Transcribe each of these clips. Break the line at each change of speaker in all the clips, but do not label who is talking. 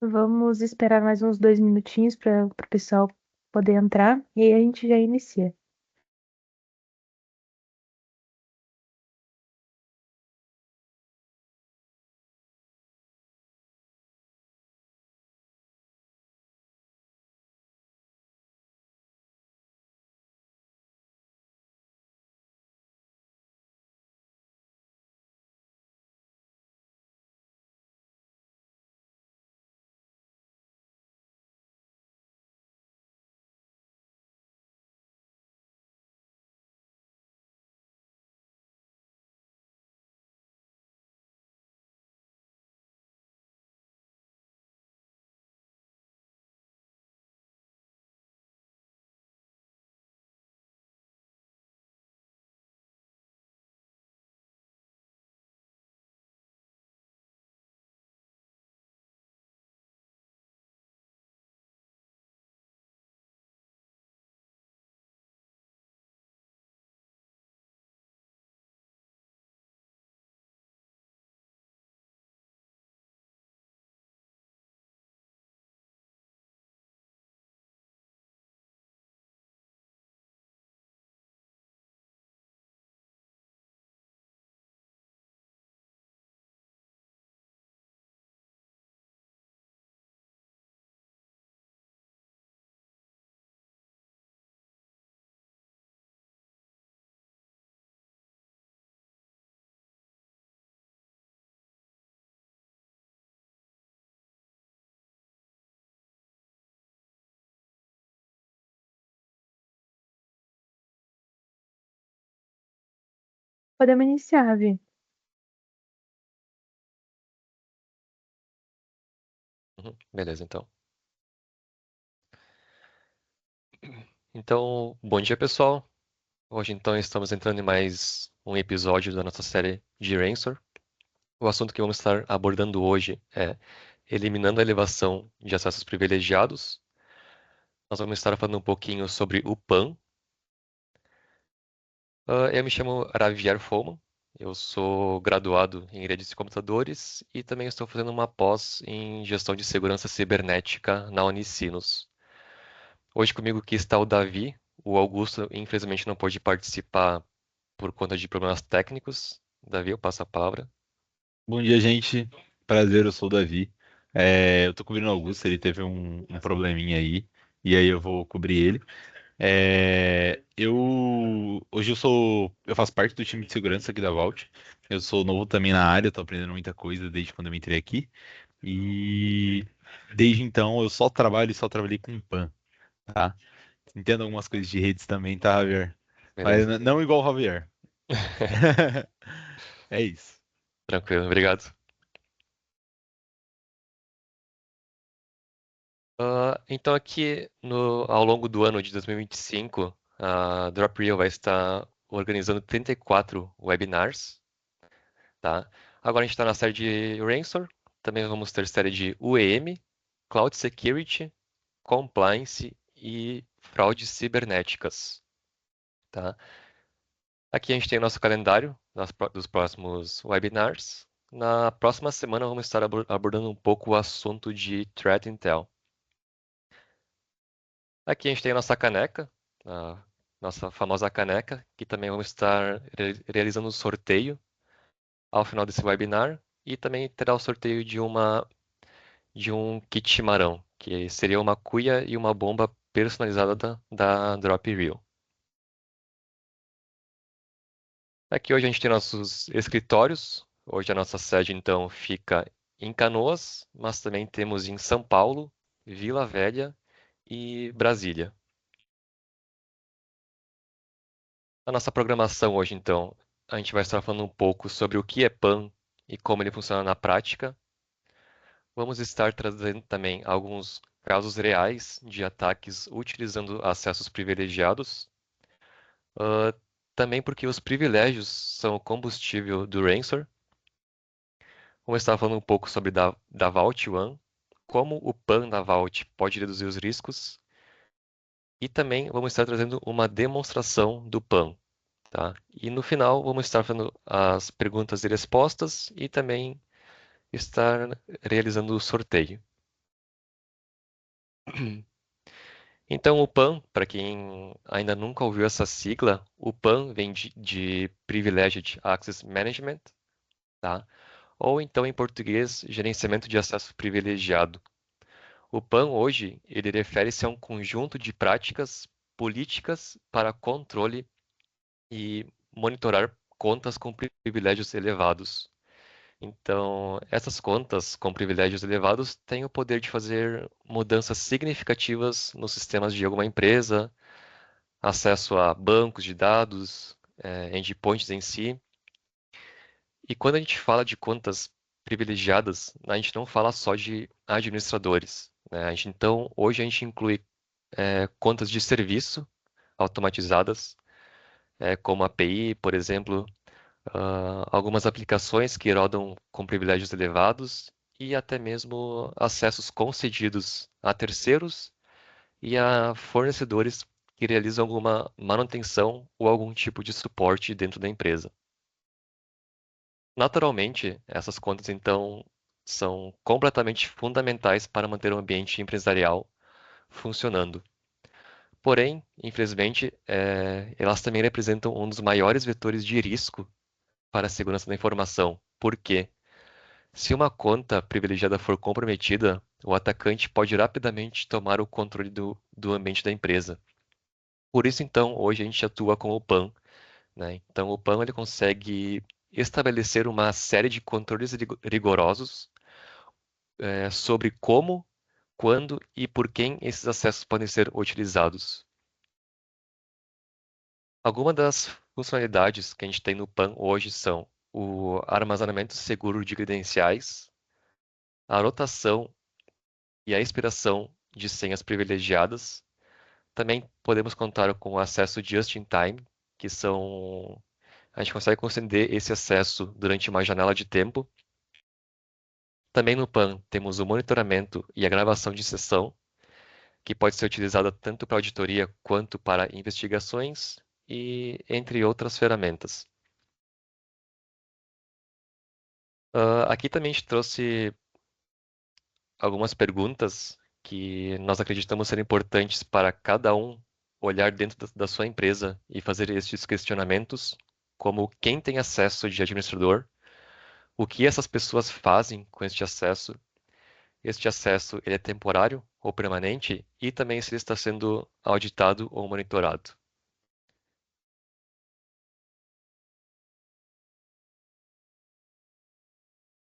Vamos esperar mais uns 2 minutinhos para o pessoal poder entrar e aí a gente já inicia. Podemos iniciar, Vi.
Beleza, então. Então, bom dia, pessoal. Hoje, então, estamos entrando em mais um episódio da nossa série de Ransor. O assunto que vamos estar abordando hoje é eliminando a elevação de acessos privilegiados. Nós vamos estar falando um pouquinho sobre o PAN. Eu me chamo Aravier Foman. Eu sou graduado em redes de computadores e também estou fazendo uma pós em gestão de segurança cibernética na Unicinos. Hoje comigo aqui está o Davi. O Augusto, infelizmente, não pôde participar por conta de problemas técnicos. Davi, eu passo a palavra.
Bom dia, gente. Prazer, eu sou o Davi. Eu tô cobrindo o Augusto, ele teve um probleminha aí, e aí eu vou cobrir ele. Hoje eu faço parte do time de segurança aqui da Vault. Eu sou novo também na área, tô aprendendo muita coisa desde quando eu entrei aqui. E desde então eu só trabalho e só trabalhei com PAN, tá? Entendo algumas coisas de redes também, tá, Javier? Mas
Beleza.
não igual o Javier. É isso.
Tranquilo, obrigado. Então aqui ao longo do ano de 2025, a DropReal vai estar organizando 34 webinars, tá? Agora a gente está na série de Ransor, também vamos ter série de UEM, Cloud Security, Compliance e fraudes cibernéticas, tá? Aqui a gente tem o nosso calendário dos próximos webinars. Na próxima semana vamos estar abordando um pouco o assunto de Threat Intel. Aqui a gente tem a nossa caneca, a nossa famosa caneca, que também vamos estar realizando um sorteio ao final desse webinar e também terá o sorteio de um kit chimarrão, que seria uma cuia e uma bomba personalizada da Drop Reel. Aqui hoje a gente tem nossos escritórios. Hoje a nossa sede então fica em Canoas, mas também temos em São Paulo, Vila Velha e Brasília. A nossa programação hoje então, a gente vai estar falando um pouco sobre o que é PAN e como ele funciona na prática. Vamos estar trazendo também alguns casos reais de ataques utilizando acessos privilegiados. Ah, também porque os privilégios são o combustível do Ransor. Vamos estar falando um pouco sobre da Vault One, como o PAN da Vault pode reduzir os riscos. E também vamos estar trazendo uma demonstração do PAN. Tá? E no final vamos estar fazendo as perguntas e respostas e também estar realizando o sorteio. Então, o PAN, para quem ainda nunca ouviu essa sigla, o PAN vem de Privileged Access Management, tá? Ou então, em português, Gerenciamento de Acesso Privilegiado. O PAN hoje, ele refere-se a um conjunto de práticas políticas para controle e monitorar contas com privilégios elevados. Então, essas contas com privilégios elevados têm o poder de fazer mudanças significativas nos sistemas de alguma empresa, acesso a bancos de dados, endpoints em si. E quando a gente fala de contas privilegiadas, a gente não fala só de administradores, né? Então, hoje a gente inclui contas de serviço automatizadas, como API, por exemplo, algumas aplicações que rodam com privilégios elevados e até mesmo acessos concedidos a terceiros e a fornecedores que realizam alguma manutenção ou algum tipo de suporte dentro da empresa. Naturalmente, essas contas então são completamente fundamentais para manter o ambiente empresarial funcionando. Porém, infelizmente, elas também representam um dos maiores vetores de risco para a segurança da informação. Por quê? Se uma conta privilegiada for comprometida, o atacante pode rapidamente tomar o controle do ambiente da empresa. Por isso, então, hoje a gente atua com o PAN, né? Então, o PAN ele consegue estabelecer uma série de controles rigorosos sobre como, quando e por quem esses acessos podem ser utilizados. Algumas das funcionalidades que a gente tem no PAN hoje são o armazenamento seguro de credenciais, a rotação e a expiração de senhas privilegiadas. Também podemos contar com o acesso just-in-time, que são a gente consegue conceder esse acesso durante uma janela de tempo. Também no PAN temos o monitoramento e a gravação de sessão, que pode ser utilizada tanto para auditoria quanto para investigações e entre outras ferramentas. Aqui também a gente trouxe algumas perguntas que nós acreditamos ser importantes para cada um olhar dentro da sua empresa e fazer estes questionamentos, como quem tem acesso de administrador, o que essas pessoas fazem com este acesso ele é temporário ou permanente e também se ele está sendo auditado ou monitorado.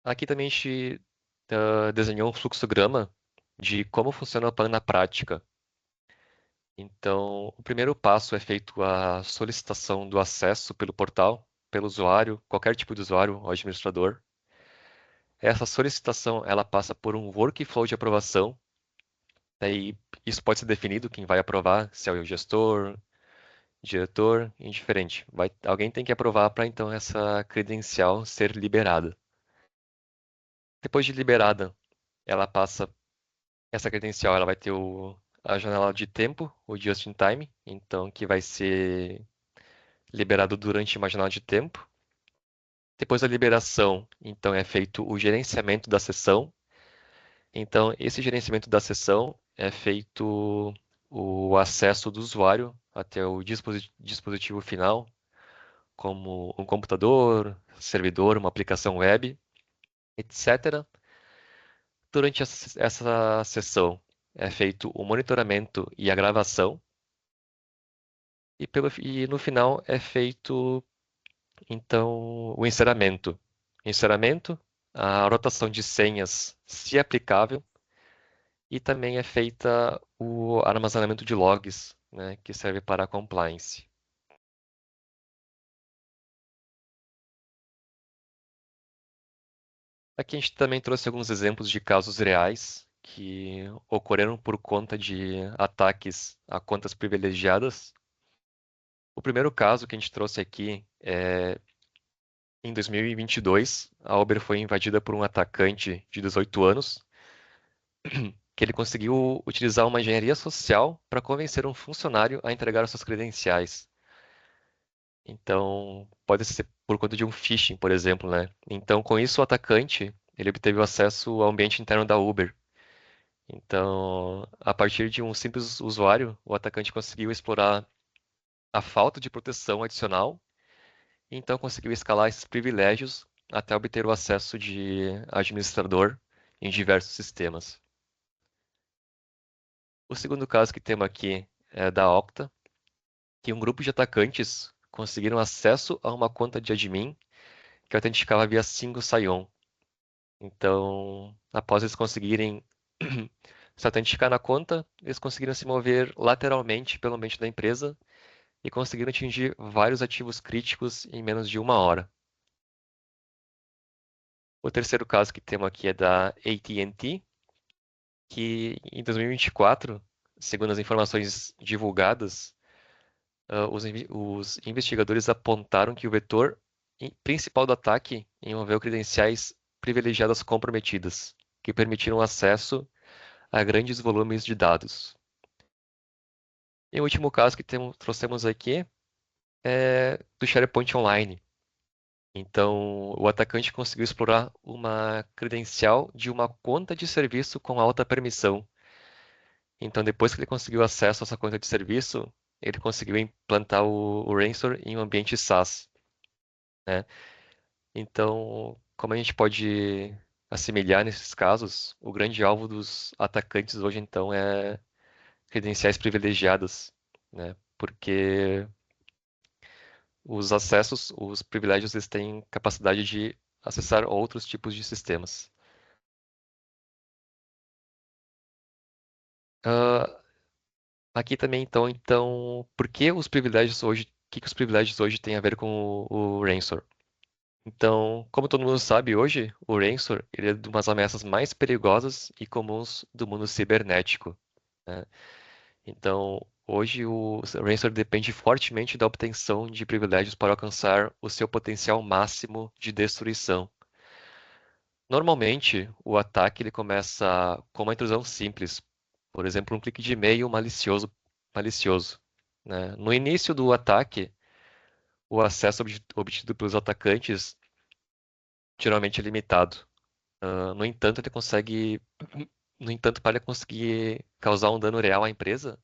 Aqui também a gente desenhou um fluxograma de como funciona o PAN na prática. Então, o primeiro passo é feito a solicitação do acesso pelo portal, pelo usuário, qualquer tipo de usuário ou administrador. Essa solicitação ela passa por um workflow de aprovação, e isso pode ser definido quem vai aprovar, se é o gestor, diretor, indiferente. Alguém tem que aprovar para então essa credencial ser liberada. Depois de liberada, ela passa essa credencial, ela vai ter a janela de tempo, o just in time, então que vai ser liberado durante uma janela de tempo. Depois da liberação, então é feito o gerenciamento da sessão. Então, esse gerenciamento da sessão é feito o acesso do usuário até o dispositivo final, como um computador, servidor, uma aplicação web, etc. Durante essa sessão é feito o monitoramento e a gravação, e no final é feito então o encerramento. Encerramento, a rotação de senhas, se aplicável, e também é feita o armazenamento de logs, né, que serve para a compliance. Aqui a gente também trouxe alguns exemplos de casos reais que ocorreram por conta de ataques a contas privilegiadas. O primeiro caso que a gente trouxe aqui é em 2022, a Uber foi invadida por um atacante de 18 anos, que ele conseguiu utilizar uma engenharia social para convencer um funcionário a entregar suas credenciais. Então, pode ser por conta de um phishing, por exemplo, né? Então, com isso, o atacante, ele obteve o acesso ao ambiente interno da Uber. Então, a partir de um simples usuário, o atacante conseguiu explorar a falta de proteção adicional, e então conseguiu escalar esses privilégios até obter o acesso de administrador em diversos sistemas. O segundo caso que temos aqui é da Okta, que um grupo de atacantes conseguiram acesso a uma conta de admin que autenticava via single sign-on. Então, após eles conseguirem se autenticar na conta, eles conseguiram se mover lateralmente pelo ambiente da empresa e conseguiram atingir vários ativos críticos em menos de uma hora. O terceiro caso que temos aqui é da AT&T, que em 2024, segundo as informações divulgadas, os investigadores apontaram que o vetor principal do ataque envolveu credenciais privilegiadas comprometidas, que permitiram acesso a grandes volumes de dados. E o último caso que trouxemos aqui é do SharePoint Online. Então, o atacante conseguiu explorar uma credencial de uma conta de serviço com alta permissão. Então, depois que ele conseguiu acesso a essa conta de serviço, ele conseguiu implantar o Ransom em um ambiente SaaS, né? Então, como a gente pode assemelhar nesses casos, o grande alvo dos atacantes hoje, então, é credenciais privilegiadas, né? Porque os acessos, os privilégios, eles têm capacidade de acessar outros tipos de sistemas. Ah, aqui também, então, por que os privilégios hoje, o que os privilégios hoje têm a ver com o Ransom? Então, como todo mundo sabe hoje, o Ransom ele é uma das ameaças mais perigosas e comuns do mundo cibernético, né? Então, hoje o Ransom depende fortemente da obtenção de privilégios para alcançar o seu potencial máximo de destruição. Normalmente, o ataque ele começa com uma intrusão simples, por exemplo, um clique de e-mail malicioso, né? No início do ataque, o acesso obtido pelos atacantes geralmente é limitado. No entanto, no entanto, para conseguir causar um dano real à empresa,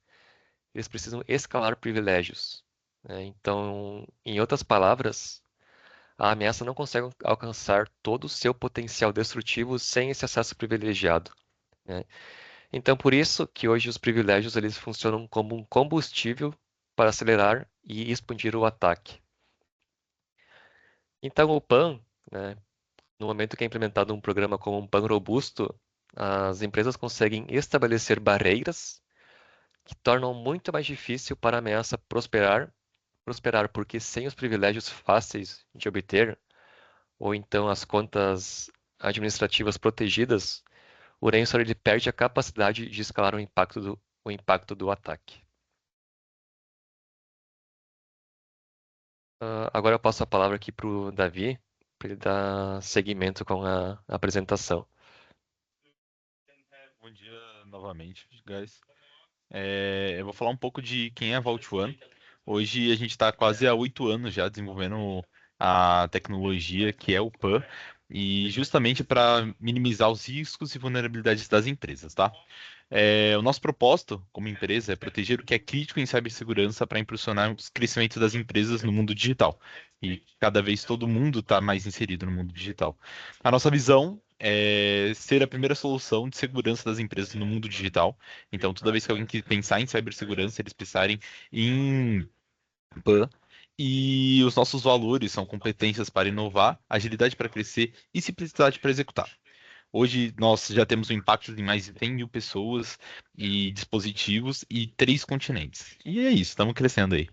eles precisam escalar privilégios, né? Então, em outras palavras, a ameaça não consegue alcançar todo o seu potencial destrutivo sem esse acesso privilegiado, né? Então, por isso que hoje os privilégios eles funcionam como um combustível para acelerar e expandir o ataque. Então, o PAN, né, no momento que é implementado um programa como um PAN robusto, as empresas conseguem estabelecer barreiras que tornam muito mais difícil para a ameaça prosperar, porque sem os privilégios fáceis de obter, ou então as contas administrativas protegidas, o ransomware ele perde a capacidade de escalar o impacto do ataque. Agora eu passo a palavra aqui para o Davi, para ele dar seguimento com a apresentação.
Bom dia novamente, guys. Eu vou falar um pouco de quem é a Vault One. Hoje a gente está quase há 8 anos já desenvolvendo a tecnologia que é o PAN, e justamente para minimizar os riscos e vulnerabilidades das empresas, tá? O nosso propósito como empresa é proteger o que é crítico em cibersegurança para impulsionar o crescimento das empresas no mundo digital. E cada vez todo mundo está mais inserido no mundo digital. A nossa visão é ser a primeira solução de segurança das empresas no mundo digital. Então, toda vez que alguém que pensar em cibersegurança, eles pensarem em PAN. E os nossos valores são competências para inovar, agilidade para crescer e simplicidade para executar. Hoje nós já temos um impacto em mais de 100 mil pessoas e dispositivos e 3 continentes. E é isso, estamos crescendo aí.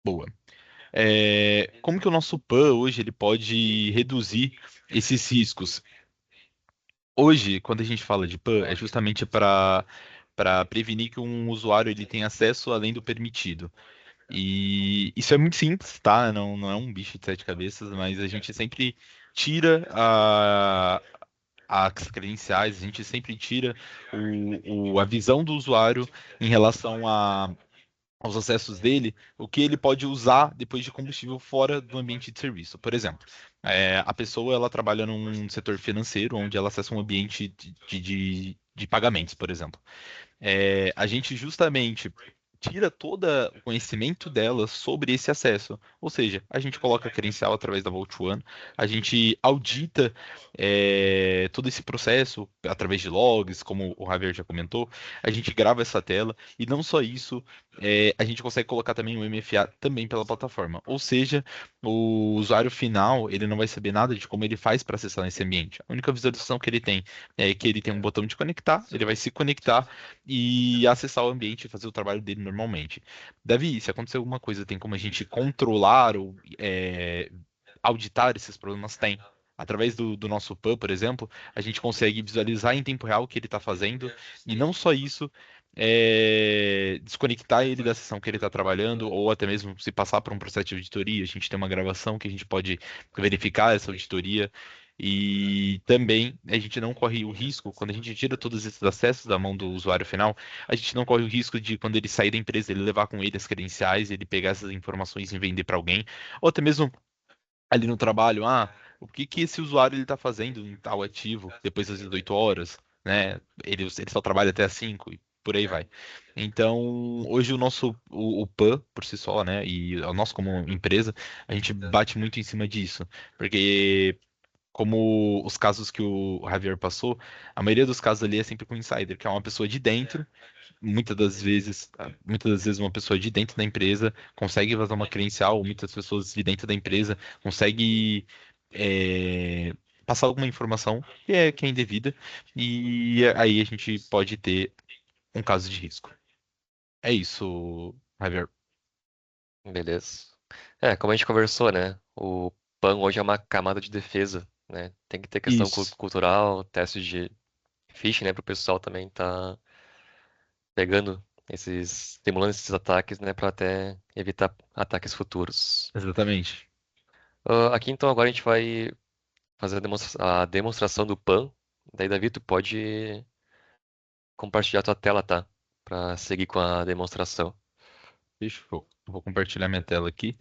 Boa. Como que o nosso PAN hoje ele pode reduzir esses riscos? Hoje, quando a gente fala de PAN, é justamente para prevenir que um usuário ele tenha acesso além do permitido. E isso é muito simples, tá? Não é um bicho de 7 cabeças, mas a gente sempre tira as credenciais, a gente sempre tira a visão do usuário em relação aos acessos dele, o que ele pode usar depois de combustível fora do ambiente de serviço. Por exemplo, A pessoa ela trabalha num setor financeiro onde ela acessa um ambiente de pagamentos, por exemplo. A gente justamente tira todo o conhecimento dela sobre esse acesso. Ou seja, a gente coloca a credencial através da Vault One, a gente audita todo esse processo através de logs, como o Javier já comentou, a gente grava essa tela, e não só isso, a gente consegue colocar também o MFA também pela plataforma. Ou seja, o usuário final, ele não vai saber nada de como ele faz para acessar esse ambiente. A única visualização que ele tem é que ele tem um botão de conectar, ele vai se conectar e acessar o ambiente e fazer o trabalho dele normalmente. Davi, se acontecer alguma coisa, tem como a gente controlar ou auditar esses problemas? Tem. Através do nosso PAN, por exemplo, a gente consegue visualizar em tempo real o que ele está fazendo, e não só isso, desconectar ele da sessão que ele está trabalhando, ou até mesmo se passar por um processo de auditoria, a gente tem uma gravação que a gente pode verificar essa auditoria. E também a gente não corre o risco, quando a gente tira todos esses acessos da mão do usuário final, a gente não corre o risco de, quando ele sair da empresa, ele levar com ele as credenciais, ele pegar essas informações e vender para alguém, ou até mesmo ali no trabalho, o que que esse usuário ele está fazendo em tal ativo depois das 18 horas, né? Ele só trabalha até as 5 e por aí vai. Então, hoje o PAN por si só, né, e nós como empresa, a gente bate muito em cima disso, porque como os casos que o Javier passou, a maioria dos casos ali é sempre com o insider, que é uma pessoa de dentro, muitas das vezes uma pessoa de dentro da empresa consegue vazar uma credencial, ou muitas pessoas de dentro da empresa consegue é, passar alguma informação que é indevida, e aí a gente pode ter um caso de risco. É isso, Javier.
Beleza. Como a gente conversou, né? O PAN hoje é uma camada de defesa, né? Tem que ter questão
Isso,
cultural, testes de phishing, né? Para o pessoal também tá pegando simulando esses ataques, né? Para até evitar ataques futuros.
exatamente.
Aqui então agora a gente vai fazer a demonstração do PAN. Daí, Davi, tu pode compartilhar tua tela, tá? Para seguir com a demonstração.
Fechou. Vou compartilhar minha tela aqui.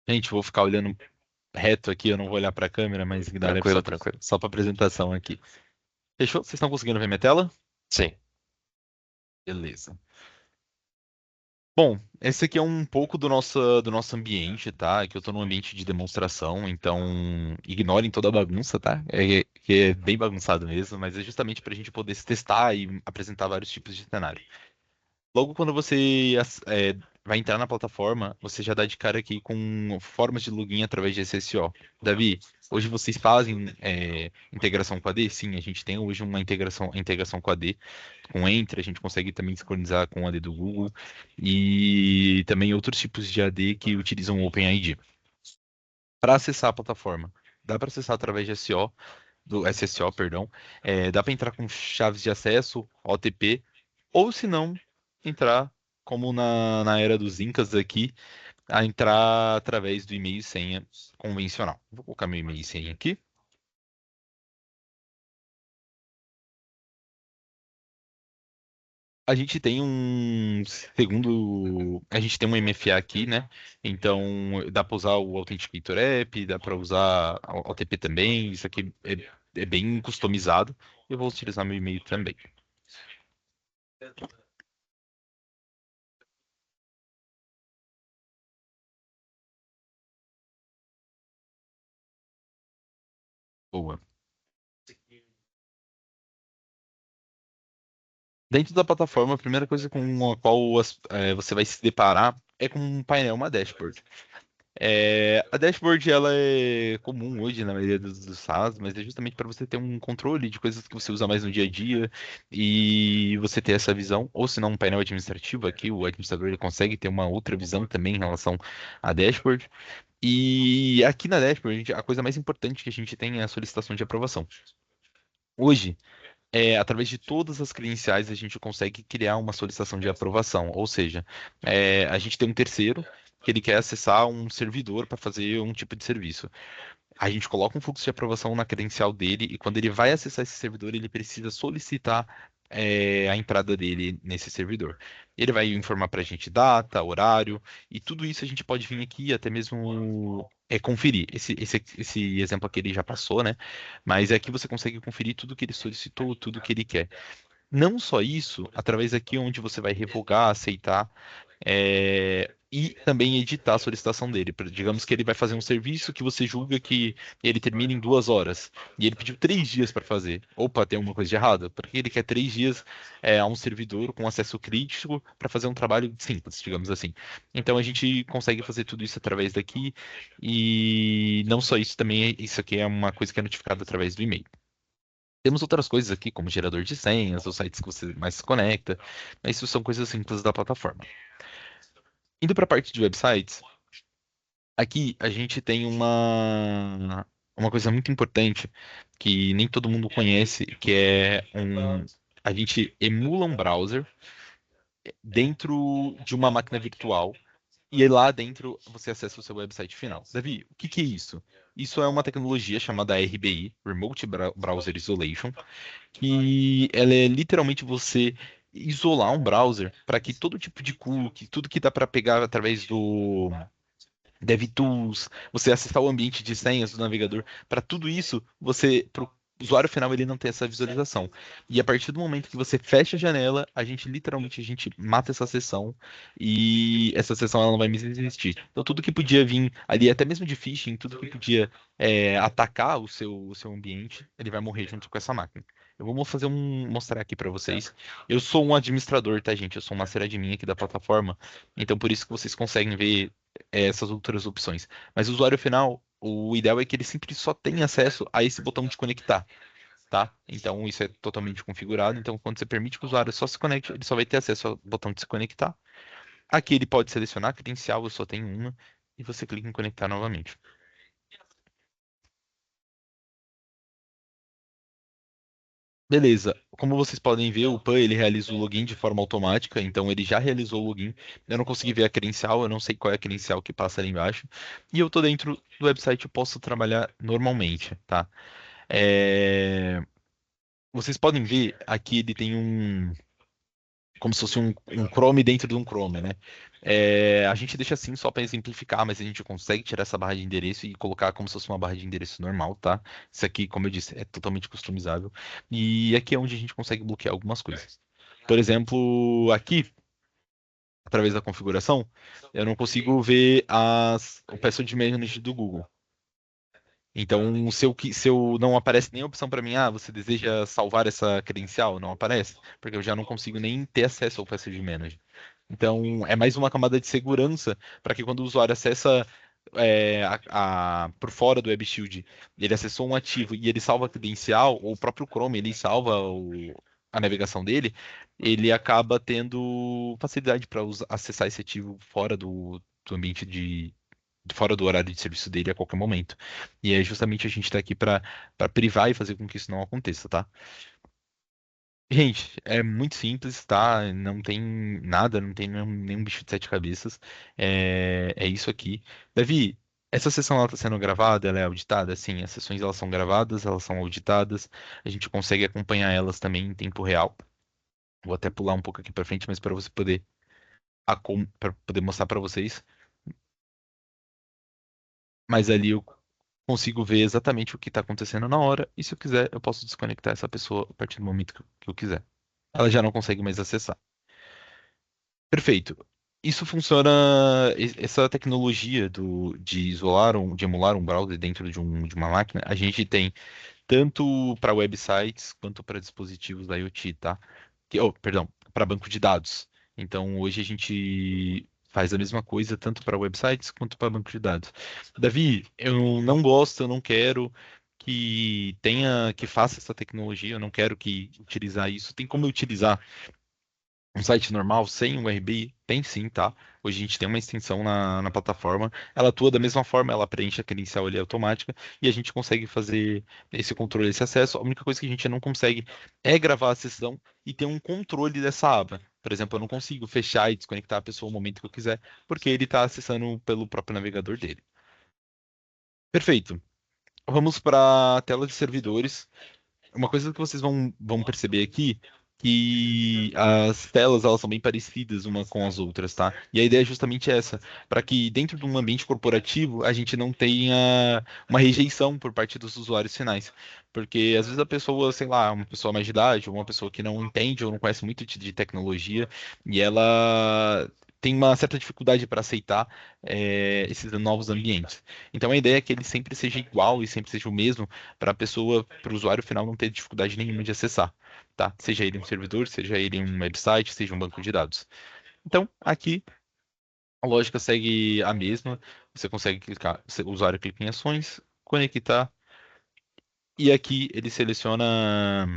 Gente, vou ficar olhando reto aqui, eu não vou olhar para a câmera, mas ignorem
Tranquilo, tranquilo.
só para apresentação aqui. Fechou? Vocês estão conseguindo ver minha tela?
Sim.
Beleza. Bom, esse aqui é um pouco do nosso ambiente, tá? Que eu estou num ambiente de demonstração, então ignorem toda a bagunça, tá? Que é bem bagunçado mesmo, mas é justamente para a gente poder se testar e apresentar vários tipos de cenário. Logo quando você vai entrar na plataforma, você já dá de cara aqui com formas de login através de SSO. Davi, hoje vocês fazem integração com a AD? Sim, a gente tem hoje uma integração com a AD. Com Entra, a gente consegue também sincronizar com a AD do Google e também outros tipos de AD que utilizam o OpenID. Para acessar a plataforma, dá para acessar através de do SSO, perdão. Dá para entrar com chaves de acesso, OTP, ou se não, entrar como na era dos Incas aqui, a entrar através do e-mail e senha convencional. Vou colocar meu e-mail e senha aqui. A gente tem a gente tem um MFA aqui, né? Então dá para usar o Authenticator App, dá para usar o OTP também. Isso aqui é bem customizado. Eu vou utilizar meu e-mail também. Boa. Dentro da plataforma, a primeira coisa com a qual você vai se deparar é com um painel, uma dashboard. A dashboard ela é comum hoje na maioria dos SaaS, mas é justamente para você ter um controle de coisas que você usa mais no dia a dia e você ter essa visão, ou se não um painel administrativo aqui, o administrador ele consegue ter uma outra visão também em relação à dashboard. E aqui na dashboard, a coisa mais importante que a gente tem é a solicitação de aprovação. Hoje, através de todas as credenciais, a gente consegue criar uma solicitação de aprovação. Ou seja, a gente tem um terceiro que ele quer acessar um servidor para fazer um tipo de serviço. A gente coloca um fluxo de aprovação na credencial dele e quando ele vai acessar esse servidor, ele precisa solicitar a entrada dele nesse servidor. Ele vai informar para a gente data, horário, e tudo isso a gente pode vir aqui e até mesmo conferir. Esse exemplo aqui ele já passou, né? Mas é que você consegue conferir tudo que ele solicitou, tudo que ele quer. Não só isso, através aqui onde você vai revogar, aceitar, e também editar a solicitação dele. Digamos que ele vai fazer um serviço que você julga que ele termina em 2 horas, e ele pediu 3 dias para fazer. Opa, tem alguma coisa de errado? Porque ele quer 3 dias a um servidor com acesso crítico para fazer um trabalho simples, digamos assim. Então a gente consegue fazer tudo isso através daqui, e não só isso, também isso aqui é uma coisa que é notificada através do e-mail. Temos outras coisas aqui, como gerador de senhas, os sites que você mais se conecta, mas isso são coisas simples da plataforma. Indo para a parte de websites, aqui a gente tem uma coisa muito importante que nem todo mundo conhece, que é a gente emula um browser dentro de uma máquina virtual e aí lá dentro você acessa o seu website final. Davi, o que que é isso? Isso é uma tecnologia chamada RBI, Remote Browser Isolation, que ela é literalmente você isolar um browser para que todo tipo de cookie, tudo que dá para pegar através do DevTools, você acessar o ambiente de senhas do navegador, para tudo isso, para o usuário final ele não ter essa visualização. E a partir do momento que você fecha a janela, a gente mata essa sessão e essa sessão ela não vai mais existir. Então tudo que podia vir ali, até mesmo de phishing, tudo que podia atacar o seu ambiente, ele vai morrer junto com essa máquina. Eu vou mostrar aqui para vocês. Eu sou um administrador, tá, gente? Eu sou um master admin aqui da plataforma. Então, por isso que vocês conseguem ver essas outras opções. Mas o usuário final, o ideal é que ele sempre só tenha acesso a esse botão de conectar, tá? Então isso é totalmente configurado. Então quando você permite que o usuário só se conecte, ele só vai ter acesso ao botão de se conectar. Aqui ele pode selecionar a credencial, eu só tenho uma, e você clica em conectar novamente. Beleza, como vocês podem ver, o PAN ele realiza o login de forma automática, então ele já realizou o login. Eu não consegui ver a credencial, eu não sei qual é a credencial que passa ali embaixo. E eu tô dentro do website, eu posso trabalhar normalmente, tá? Vocês podem ver aqui ele tem como se fosse um Chrome dentro de um Chrome, né? A gente deixa assim só para exemplificar, mas a gente consegue tirar essa barra de endereço e colocar como se fosse uma barra de endereço normal, tá? Isso aqui, como eu disse, é totalmente customizável. E aqui é onde a gente consegue bloquear algumas coisas. Por exemplo, aqui, através da configuração, eu não consigo ver o password manager do Google. Então, se eu não aparece nem a opção para mim, você deseja salvar essa credencial? Não aparece, porque eu já não consigo nem ter acesso ao Password Manager. Então, é mais uma camada de segurança para que quando o usuário acessa por fora do Web Shield, ele acessou um ativo e ele salva a credencial, ou o próprio Chrome, ele salva a navegação dele, ele acaba tendo facilidade para acessar esse ativo fora do ambiente fora do horário de serviço dele a qualquer momento. E é justamente a gente tá aqui para privar e fazer com que isso não aconteça, tá? Gente, é muito simples, tá? Não tem nada, não tem nenhum bicho de sete cabeças. É isso aqui. Davi, essa sessão ela tá sendo gravada, ela é auditada? Sim, as sessões elas são gravadas, elas são auditadas. A gente consegue acompanhar elas também em tempo real. Vou até pular um pouco aqui para frente, mas para você poder para poder mostrar para vocês. Mas ali eu consigo ver exatamente o que está acontecendo na hora, e se eu quiser, eu posso desconectar essa pessoa a partir do momento que eu quiser. Ela já não consegue mais acessar. Perfeito. Isso funciona, essa tecnologia de emular um browser dentro de uma máquina, a gente tem tanto para websites quanto para dispositivos da IoT, tá? Perdão, para banco de dados. Então, hoje a gente faz a mesma coisa tanto para websites quanto para banco de dados. Davi, eu não gosto, eu não quero que faça essa tecnologia, eu não quero que utilizar isso. Tem como eu utilizar um site normal sem um RBI? Tem sim, tá? Hoje a gente tem uma extensão na plataforma. Ela atua da mesma forma, ela preenche a credencial ali automática e a gente consegue fazer esse controle, esse acesso. A única coisa que a gente não consegue é gravar a sessão e ter um controle dessa aba. Por exemplo, eu não consigo fechar e desconectar a pessoa no momento que eu quiser, porque ele está acessando pelo próprio navegador dele. Perfeito. Vamos para a tela de servidores. Uma coisa que vocês vão perceber aqui que as telas elas são bem parecidas uma com as outras, tá? E a ideia é justamente essa, para que dentro de um ambiente corporativo a gente não tenha uma rejeição por parte dos usuários finais. Porque às vezes a pessoa, sei lá, uma pessoa mais de idade, ou uma pessoa que não entende ou não conhece muito de tecnologia, e ela tem uma certa dificuldade para aceitar esses novos ambientes. Então a ideia é que ele sempre seja igual e sempre seja o mesmo para a pessoa, para o usuário final não ter dificuldade nenhuma de acessar, tá? Seja ele um servidor, seja ele um website, seja um banco de dados. Então aqui a lógica segue a mesma. Você consegue clicar, o usuário clica em ações, conectar e aqui ele seleciona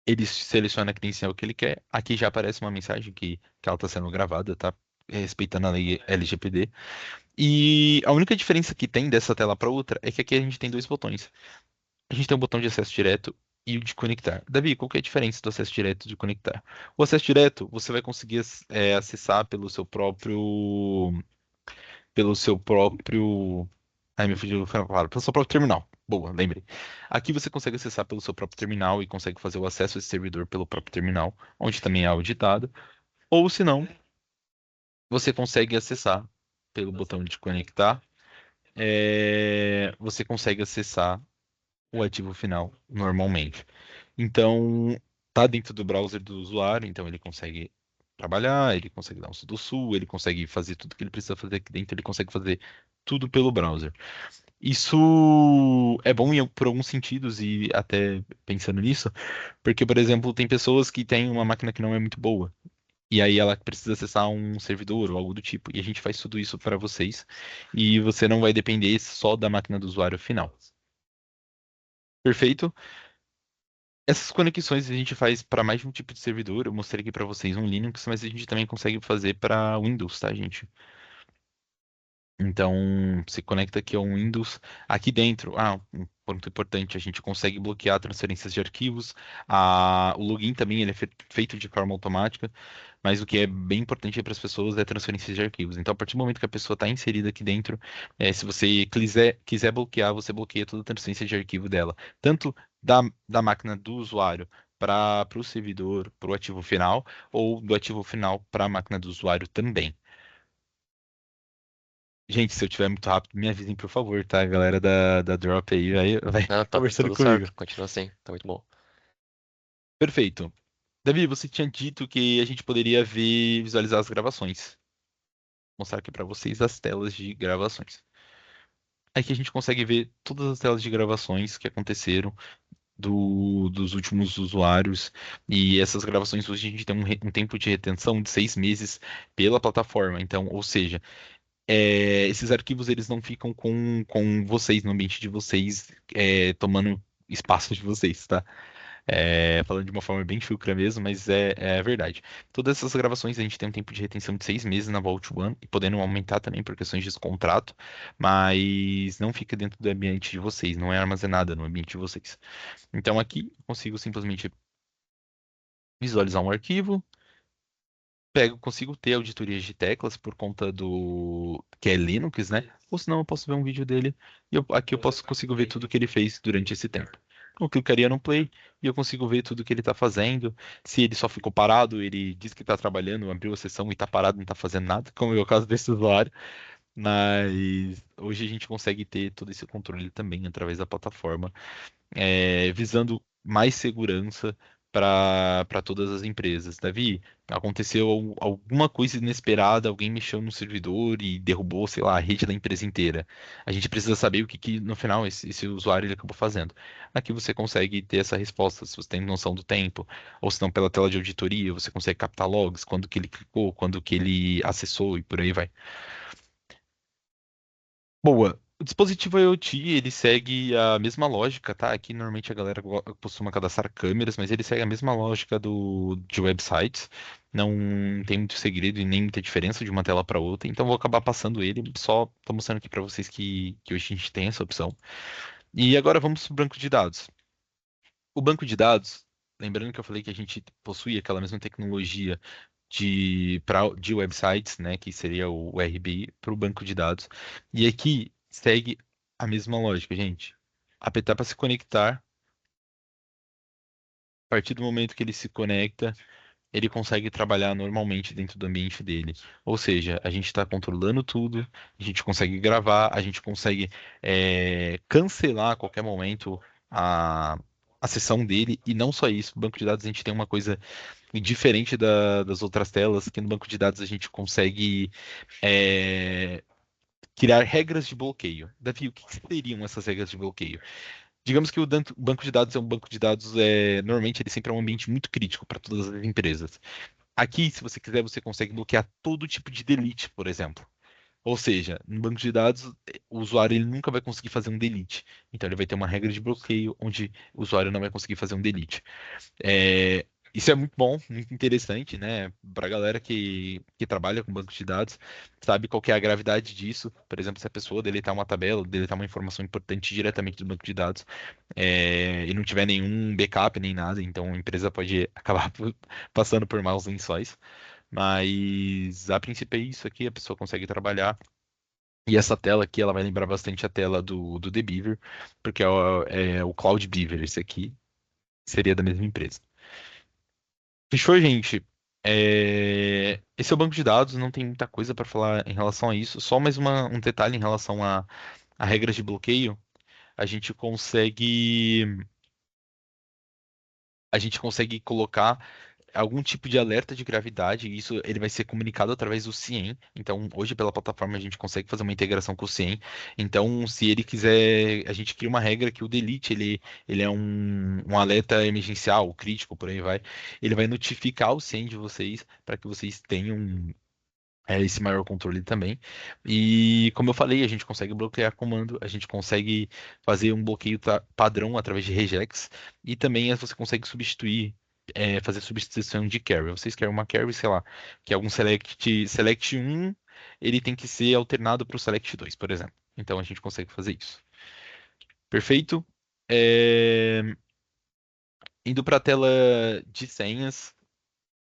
a credencial que ele quer. Aqui já aparece uma mensagem que ela está sendo gravada, tá? Respeitando a lei LGPD. E a única diferença que tem dessa tela para outra é que aqui a gente tem dois botões. A gente tem o botão de acesso direto e o de conectar. Davi, qual que é a diferença do acesso direto e de conectar? O acesso direto você vai conseguir acessar pelo seu próprio. Ai, me fugiu a palavra. Pelo seu próprio terminal. Boa, lembrei. Aqui você consegue acessar pelo seu próprio terminal e consegue fazer o acesso a esse servidor pelo próprio terminal, onde também é auditado. Ou se não, você consegue acessar pelo botão de conectar. Você consegue acessar o ativo final normalmente. Então, tá dentro do browser do usuário, então ele consegue trabalhar, ele consegue dar um sudo sul, ele consegue fazer tudo que ele precisa fazer aqui dentro, ele consegue fazer tudo pelo browser. Isso é bom por alguns sentidos e até pensando nisso, porque, por exemplo, tem pessoas que têm uma máquina que não é muito boa. E aí ela precisa acessar um servidor ou algo do tipo. E a gente faz tudo isso para vocês. E você não vai depender só da máquina do usuário final. Perfeito? Essas conexões a gente faz para mais de um tipo de servidor. Eu mostrei aqui para vocês um Linux, mas a gente também consegue fazer para Windows, tá, gente? Então, se conecta aqui ao Windows. Aqui dentro, um ponto importante, a gente consegue bloquear transferências de arquivos. O login também ele é feito de forma automática, mas o que é bem importante para as pessoas é transferências de arquivos. Então, a partir do momento que a pessoa está inserida aqui dentro, se você quiser bloquear, você bloqueia toda a transferência de arquivo dela, tanto da máquina do usuário para o servidor, para o ativo final, ou do ativo final para a máquina do usuário também. Gente, se eu tiver muito rápido, me avisem, por favor, tá? A galera da Drop aí vai
Não, tá
conversando
tudo
comigo.
certo. Continua assim. Tá muito bom.
Perfeito. Davi, você tinha dito que a gente poderia visualizar as gravações. Vou mostrar aqui para vocês as telas de gravações. Aqui a gente consegue ver todas as telas de gravações que aconteceram dos últimos usuários. E essas gravações hoje a gente tem um tempo de retenção de 6 meses pela plataforma. Então, ou seja, esses arquivos eles não ficam com vocês no ambiente de vocês, tomando espaço de vocês, tá? Falando de uma forma bem chucra mesmo, mas é verdade. Todas essas gravações a gente tem um tempo de retenção de 6 meses na Vault One e podendo aumentar também por questões de contrato, mas não fica dentro do ambiente de vocês, não é armazenada no ambiente de vocês. Então aqui eu consigo simplesmente visualizar um arquivo, consigo ter auditorias de teclas por conta do que é Linux, né? Ou senão eu posso ver um vídeo dele e aqui eu consigo ver tudo que ele fez durante esse tempo. Eu clicaria no play e eu consigo ver tudo que ele está fazendo. Se ele só ficou parado, ele diz que está trabalhando, abriu a sessão e está parado, não está fazendo nada, como é o caso desse usuário. Mas hoje a gente consegue ter todo esse controle também através da plataforma, visando mais segurança para todas as empresas. Davi, aconteceu alguma coisa inesperada, alguém mexeu no servidor e derrubou, sei lá, a rede da empresa inteira. A gente precisa saber o que no final esse usuário ele acabou fazendo. Aqui você consegue ter essa resposta, se você tem noção do tempo, ou se não pela tela de auditoria, você consegue captar logs, quando que ele clicou, quando que ele acessou e por aí vai. Boa. O dispositivo IoT, ele segue a mesma lógica, tá? Aqui normalmente a galera costuma cadastrar câmeras, mas ele segue a mesma lógica de websites. Não tem muito segredo e nem muita diferença de uma tela para outra, então vou acabar passando ele. Só tô mostrando aqui para vocês que hoje a gente tem essa opção. E agora vamos para o banco de dados. O banco de dados, lembrando que eu falei que a gente possui aquela mesma tecnologia de websites, né, que seria o RBI, para o banco de dados. E aqui segue a mesma lógica, gente. Apertar para se conectar partir do momento que ele se conecta, ele consegue trabalhar normalmente dentro do ambiente dele. Ou seja, a gente está controlando tudo, a gente consegue gravar, a gente consegue cancelar a qualquer momento a, a sessão dele. E não só isso, no banco de dados a gente tem uma coisa diferente das outras telas, que no banco de dados a gente consegue é, criar regras de bloqueio. Davi, o que seriam essas regras de bloqueio? Digamos que o banco de dados é um banco de dados, normalmente ele sempre é um ambiente muito crítico para todas as empresas. Aqui, se você quiser, você consegue bloquear todo tipo de delete, por exemplo. Ou seja, no banco de dados, o usuário ele nunca vai conseguir fazer um delete. Então, ele vai ter uma regra de bloqueio onde o usuário não vai conseguir fazer um delete. É, isso é muito bom, muito interessante, né? Para a galera que trabalha com banco de dados, sabe qual que é a gravidade disso. Por exemplo, se a pessoa deletar uma tabela, deletar uma informação importante diretamente do banco de dados, e não tiver nenhum backup nem nada, então a empresa pode acabar passando por maus lençóis. Mas a princípio é isso aqui, a pessoa consegue trabalhar. E essa tela aqui, ela vai lembrar bastante a tela do The Beaver, porque é o Cloud Beaver, esse aqui seria da mesma empresa. Fechou, gente? Esse é o banco de dados, não tem muita coisa para falar em relação a isso. Só mais um detalhe em relação a regras de bloqueio. A gente consegue, a gente consegue colocar algum tipo de alerta de gravidade, e isso ele vai ser comunicado através do CIEM. Então, hoje pela plataforma a gente consegue fazer uma integração com o CIEM. Então, se ele quiser, a gente cria uma regra que o delete ele é um alerta emergencial, crítico, por aí vai. Ele vai notificar o CIEM de vocês para que vocês tenham esse maior controle também. E como eu falei, a gente consegue bloquear comando, a gente consegue fazer um bloqueio padrão através de regex e também você consegue substituir, fazer substituição de carry. Vocês querem uma carry, sei lá, que é algum select 1, ele tem que ser alternado para o select 2, por exemplo. Então a gente consegue fazer isso. Perfeito? É, Indo para a tela de senhas.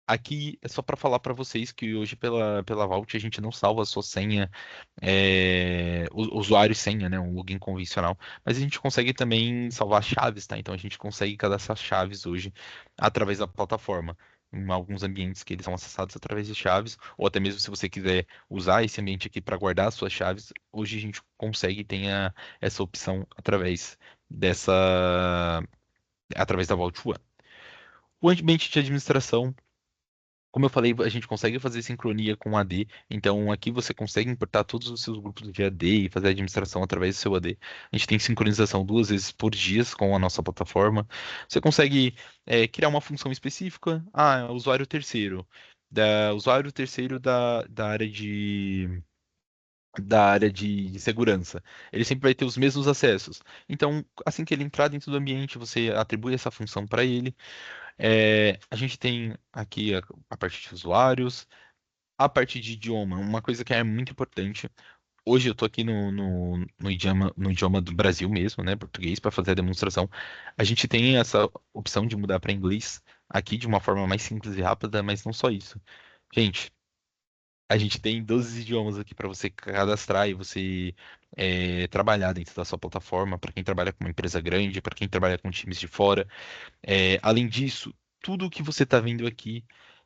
Aqui é só para falar para vocês que hoje pela Vault a gente não salva a sua senha, usuário e senha, né, um login convencional, mas a gente consegue também salvar chaves, tá? Então a gente consegue cadastrar chaves hoje através da plataforma. Em alguns ambientes que eles são acessados através de chaves, ou até mesmo se você quiser usar esse ambiente aqui para guardar as suas chaves, hoje a gente consegue ter essa opção através da Vault One. O ambiente de administração, como eu falei, a gente consegue fazer sincronia com o AD. Então, aqui você consegue importar todos os seus grupos de AD e fazer a administração através do seu AD. A gente tem sincronização 2 vezes por dia com a nossa plataforma. Você consegue criar uma função específica. Usuário terceiro. Usuário terceiro da área de segurança. Ele sempre vai ter os mesmos acessos. Então, assim que ele entrar dentro do ambiente, você atribui essa função para ele. A gente tem aqui a parte de usuários, a parte de idioma, uma coisa que é muito importante. Hoje eu estou aqui no idioma do Brasil mesmo, né, português, para fazer a demonstração. A gente tem essa opção de mudar para inglês aqui de uma forma mais simples e rápida, mas não só isso. Gente, a gente tem 12 idiomas aqui para você cadastrar e você trabalhar dentro da sua plataforma, para quem trabalha com uma empresa grande, para quem trabalha com times de fora. Além disso, tudo o que você está vendo aqui,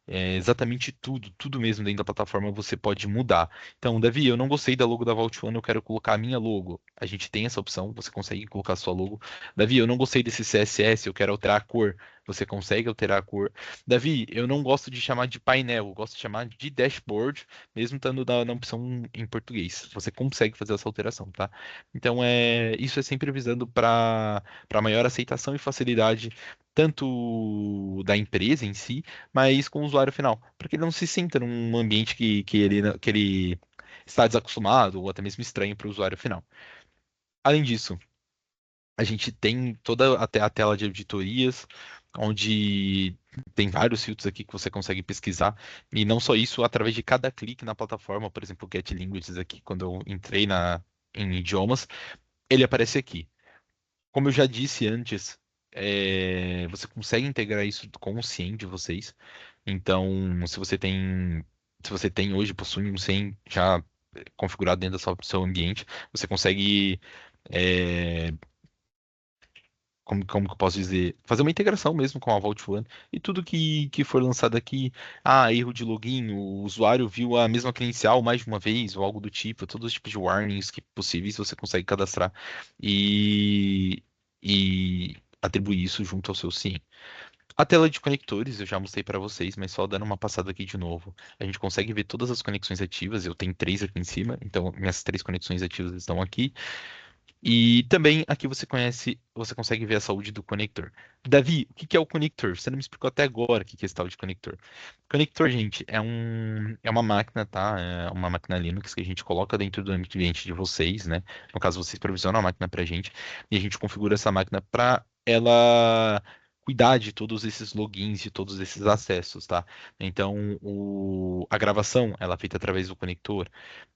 exatamente tudo, tudo mesmo dentro da plataforma você pode mudar. Então, Davi, eu não gostei da logo da Vault One, eu quero colocar a minha logo. A gente tem essa opção, você consegue colocar a sua logo. Davi, eu não gostei desse CSS, eu quero alterar a cor. Você consegue alterar a cor. Davi, eu não gosto de chamar de painel, eu gosto de chamar de dashboard, mesmo estando na opção em português. Você consegue fazer essa alteração, tá? Então, isso é sempre visando para maior aceitação e facilidade tanto da empresa em si, mas com o usuário final, para que ele não se sinta num ambiente que ele está desacostumado ou até mesmo estranho para o usuário final. Além disso, a gente tem toda a tela de auditorias, onde tem vários filtros aqui que você consegue pesquisar, e não só isso, através de cada clique na plataforma, por exemplo, o Get Languages aqui, quando eu entrei em idiomas, ele aparece aqui. Como eu já disse antes, você consegue integrar isso com o CIEM de vocês. Então, se você tem hoje, possui um CIEM já configurado dentro do seu ambiente, você consegue como que eu posso dizer? Fazer uma integração mesmo com a Vault One e tudo que for lançado aqui, erro de login, o usuário viu a mesma credencial mais de uma vez ou algo do tipo, todos os tipos de warnings que possíveis você consegue cadastrar e, e atribuir isso junto ao seu SIEM. A tela de conectores eu já mostrei para vocês, mas só dando uma passada aqui de novo. A gente consegue ver todas as conexões ativas. Eu tenho três aqui em cima, então minhas três conexões ativas estão aqui. E também aqui você consegue ver a saúde do conector. Davi, o que que é o conector? Você não me explicou até agora o que que é esse tal de conector. Conector, gente, é uma máquina, tá? É uma máquina Linux que a gente coloca dentro do ambiente de vocês, né? No caso, vocês provisionam a máquina pra gente e a gente configura essa máquina para ela cuidar de todos esses logins, de todos esses acessos, tá? Então, a gravação, ela é feita através do conector.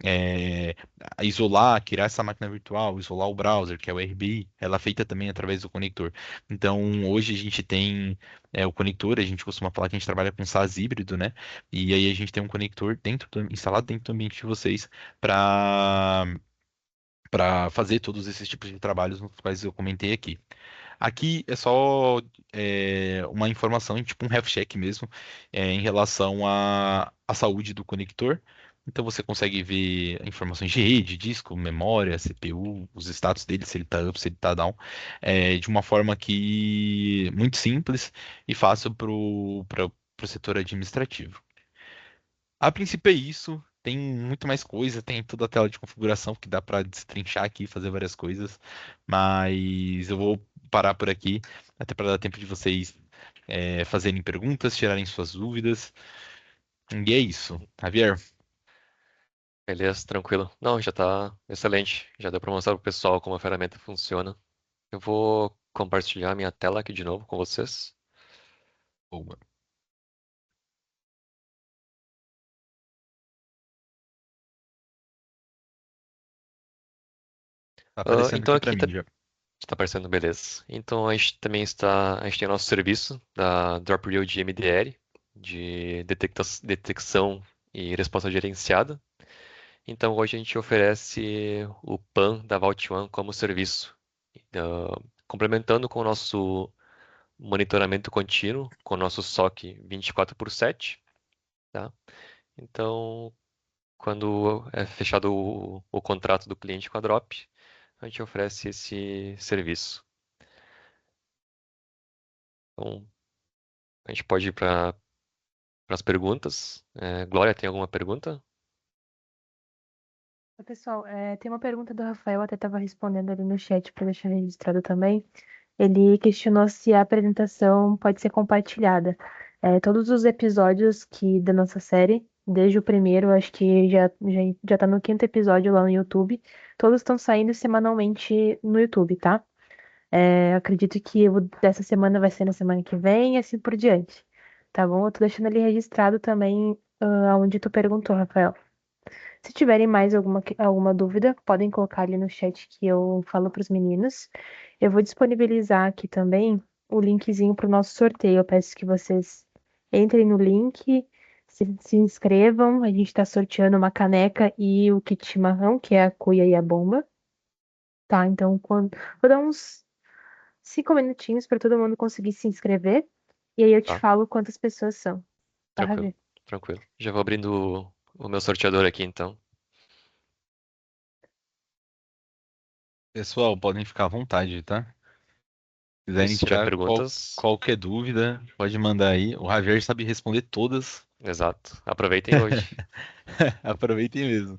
É, isolar, criar essa máquina virtual, isolar o browser, que é o RBI, ela é feita também através do conector. Então, hoje a gente tem o conector, a gente costuma falar que a gente trabalha com SaaS híbrido, né? E aí a gente tem um conector instalado dentro do ambiente de vocês para fazer todos esses tipos de trabalhos nos quais eu comentei aqui. Aqui é só uma informação, tipo um health check mesmo, em relação à saúde do conector. Então você consegue ver informações de rede, disco, memória, CPU, os status dele, se ele está up, se ele está down, de uma forma que muito simples e fácil para o setor administrativo. A princípio é isso. Tem muito mais coisa, tem toda a tela de configuração que dá para destrinchar aqui, e fazer várias coisas, mas eu vou parar por aqui, até para dar tempo de vocês fazerem perguntas, tirarem suas dúvidas. E é isso. Javier,
Beleza, tranquilo. Não, já tá excelente. Já deu para mostrar pro pessoal como a ferramenta funciona. Eu vou compartilhar minha tela aqui de novo com vocês.
boa. Tá aparecendo
Então
aqui para
aqui
mim já.
tá aparecendo, beleza. Então a gente tem o nosso serviço da Drop Reel de MDR, de detecção e resposta gerenciada. Então hoje a gente oferece o PAN da Vault One como serviço, complementando com o nosso monitoramento contínuo, com o nosso SOC 24/7, tá? Então, quando é fechado o contrato do cliente com a Drop, a gente oferece esse serviço. Então, a gente pode ir para as perguntas. Glória, tem alguma pergunta?
Pessoal, tem uma pergunta do Rafael, até estava respondendo ali no chat para deixar registrado também. Ele questionou se a apresentação pode ser compartilhada. Todos os episódios da nossa série, desde o primeiro, acho que já tá no quinto episódio lá no YouTube, todos estão saindo semanalmente no YouTube, tá? Acredito que o dessa semana vai ser na semana que vem e assim por diante. Tá bom? Eu tô deixando ali registrado também, aonde tu perguntou, Rafael. Se tiverem mais alguma dúvida, podem colocar ali no chat que eu falo para os meninos. Eu vou disponibilizar aqui também o linkzinho para o nosso sorteio. Eu peço que vocês entrem no link, se inscrevam. A gente está sorteando uma caneca e o kit chimarrão, que é a cuia e a bomba. Tá, então vou dar uns 5 minutinhos para todo mundo conseguir se inscrever. E aí eu te
Tá,
falo quantas pessoas são. Tá,
tranquilo,
Ravi?
tranquilo. Já vou abrindo o meu sorteador aqui, então.
Pessoal, podem ficar à vontade, tá? Se
E
quiserem
se tiver
tirar
perguntas,
qualquer dúvida, pode mandar aí. O Javier sabe responder todas.
exato. Aproveitem hoje.
Aproveitem mesmo.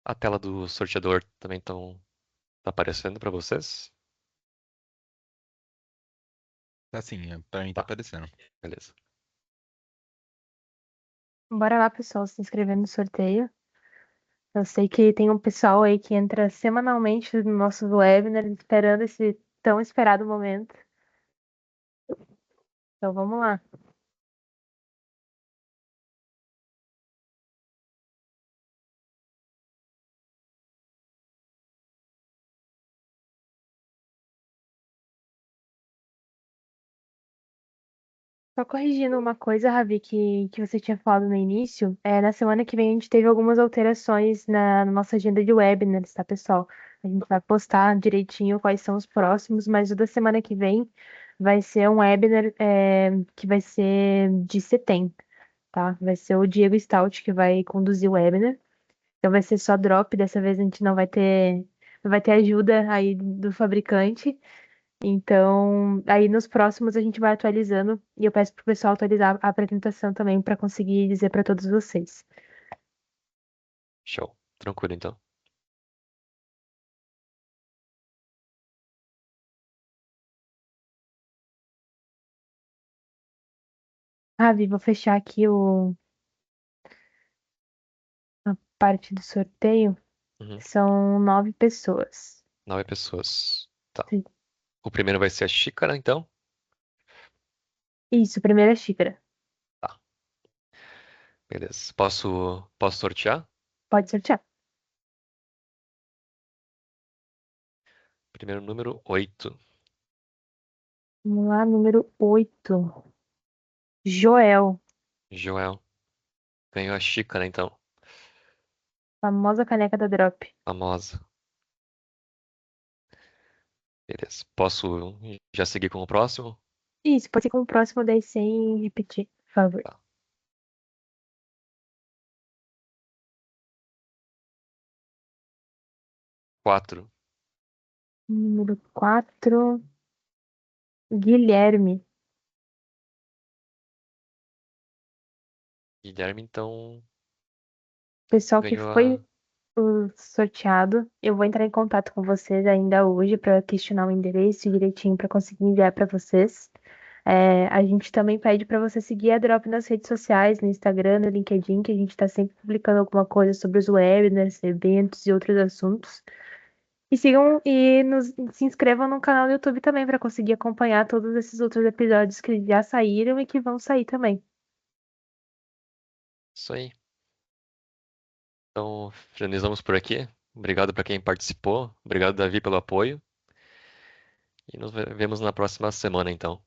A tela do sorteador também tá aparecendo para vocês?
Tá sim, pra mim tá
Tá,
aparecendo.
beleza.
Bora lá, pessoal, se inscrever no sorteio. Eu sei que tem um pessoal aí que entra semanalmente no nosso webinar esperando esse tão esperado momento. Então vamos lá. Só corrigindo uma coisa, Ravi, que você tinha falado no início, na semana que vem a gente teve algumas alterações na nossa agenda de webinars, tá, pessoal? A gente vai postar direitinho quais são os próximos, mas o da semana que vem vai ser um webinar que vai ser de setembro, tá? Vai ser o Diego Stout que vai conduzir o webinar. Então vai ser só drop, dessa vez a gente não vai ter ajuda aí do fabricante. Então, aí nos próximos a gente vai atualizando e eu peço pro pessoal atualizar a apresentação também para conseguir dizer para todos vocês.
Show. Tranquilo, então.
Ravi, vou fechar aqui a parte do sorteio.
Uhum.
São 9 pessoas.
9 pessoas. Tá.
Sim.
O primeiro vai ser a xícara, então.
Isso, primeira xícara.
Tá. Beleza. Posso sortear?
Pode sortear.
Primeiro número 8.
Vamos lá, número 8. Joel,
Joel. Ganhou a xícara, então.
famosa caneca da Drop.
Famosa. Beleza. Posso já seguir com o próximo?
Isso, pode ser com o próximo daí sem repetir, por favor.
Tá. 4.
Número 4, Guilherme.
Guilherme, então,
Pessoal que
ganhou
foi
a.
o sorteado, eu vou entrar em contato com vocês ainda hoje para questionar o endereço direitinho para conseguir enviar para vocês. A gente também pede para você seguir a Drop nas redes sociais, no Instagram, no LinkedIn, que a gente está sempre publicando alguma coisa sobre os webinars, eventos e outros assuntos. E sigam e se inscrevam no canal do YouTube também para conseguir acompanhar todos esses outros episódios que já saíram e que vão sair também.
Isso aí. Então, finalizamos por aqui. Obrigado para quem participou. Obrigado, Davi, pelo apoio. E nos vemos na próxima semana, então.